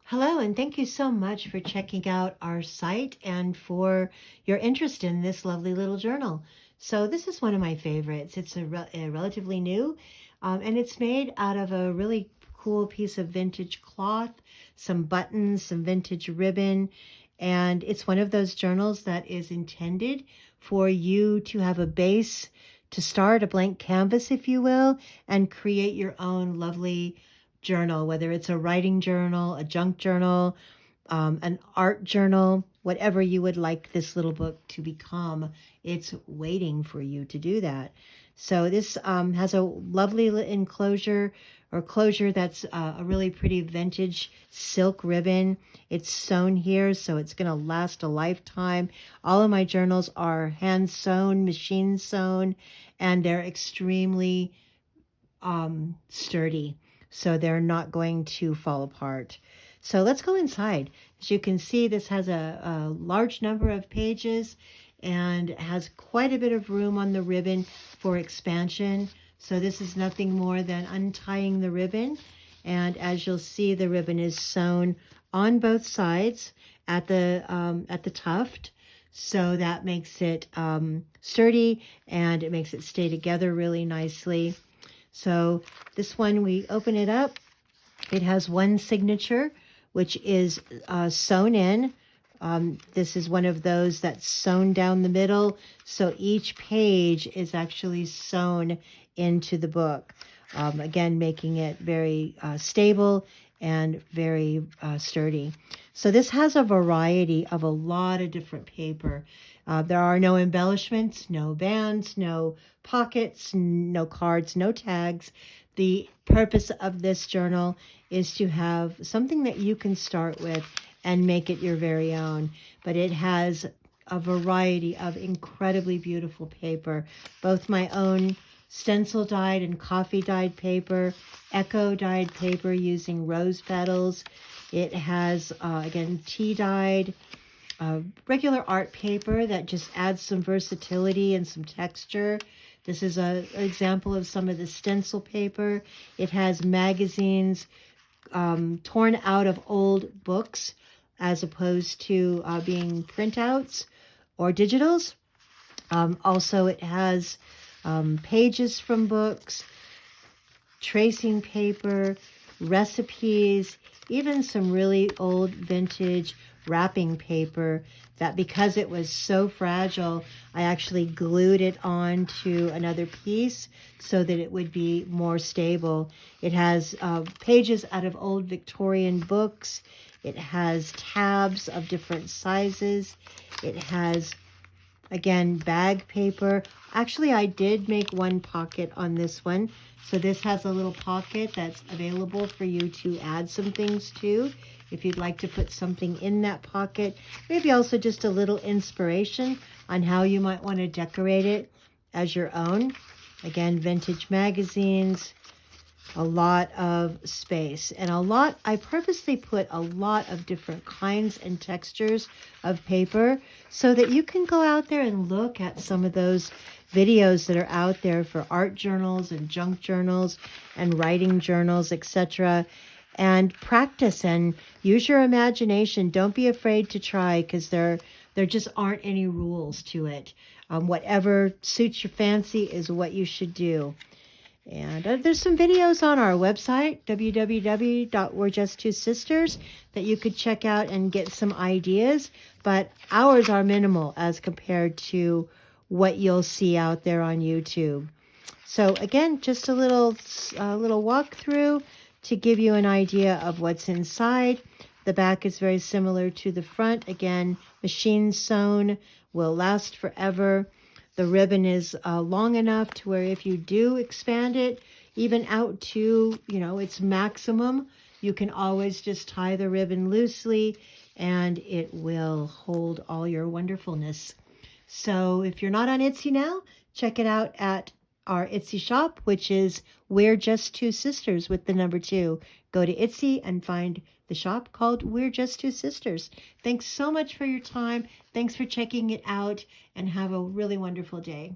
Hello, and thank you so much for checking out our site and for your interest in this lovely little journal. So this is one of my favorites. It's relatively new, and it's made out of a really cool piece of vintage cloth, some buttons, some vintage ribbon, and it's one of those journals that is intended for you to have a base to start, a blank canvas, if you will, and create your own lovely journal, whether it's a writing journal, a junk journal, an art journal, whatever you would like this little book to become, it's waiting for you to do that. So this has a lovely enclosure or closure that's a really pretty vintage silk ribbon. It's sewn here, so it's going to last a lifetime. All of my journals are hand sewn, machine sewn, and they're extremely sturdy, so they're not going to fall apart. So let's go inside. As you can see, this has a large number of pages and has quite a bit of room on the ribbon for expansion. So this is nothing more than untying the ribbon. And as you'll see, the ribbon is sewn on both sides at the tuft. So that makes it sturdy, and it makes it stay together really nicely. So this one, we open it up. It has one signature, which is sewn in. This is one of those that's sewn down the middle. So each page is actually sewn into the book. Again, making it very stable and very sturdy. So this has a variety of a lot of different paper. There are no embellishments, no bands, no pockets, no cards, no tags. The purpose of this journal is to have something that you can start with and make it your very own. But it has a variety of incredibly beautiful paper, both my own stencil dyed and coffee dyed paper, echo dyed paper using rose petals. It has, again, tea dyed, regular art paper that just adds some versatility and some texture. This is an example of some of the stencil paper. It has magazines torn out of old books as opposed to being printouts or digitals. Also, it has pages from books, tracing paper, recipes, even some really old vintage wrapping paper that, because it was so fragile, I actually glued it onto another piece so that it would be more stable. It has pages out of old Victorian books. It has tabs of different sizes. It has, again, bag paper. Actually, I did make one pocket on this one. So this has a little pocket that's available for you to add some things to if you'd like to put something in that pocket. Maybe also just a little inspiration on how you might want to decorate it as your own. Again, vintage magazines, a lot of space, and I purposely put a lot of different kinds and textures of paper so that you can go out there and look at some of those videos that are out there for art journals and junk journals and writing journals, etc., and practice and use your imagination. Don't be afraid to try, because there just aren't any rules to it. Whatever suits your fancy is what you should do. And there's some videos on our website, www.we'rejusttwosisters, that you could check out and get some ideas. But ours are minimal as compared to what you'll see out there on YouTube. So again, just a little walkthrough to give you an idea of what's inside. The back is very similar to the front. Again, machine sewn, will last forever. The ribbon is long enough to where if you do expand it, even out to, its maximum, you can always just tie the ribbon loosely and it will hold all your wonderfulness. So if you're not on Etsy now, check it out at our Etsy shop, which is We're Just Two Sisters with the number 2. Go to Etsy and find the shop called We're Just Two Sisters. Thanks so much for your time. Thanks for checking it out, and have a really wonderful day.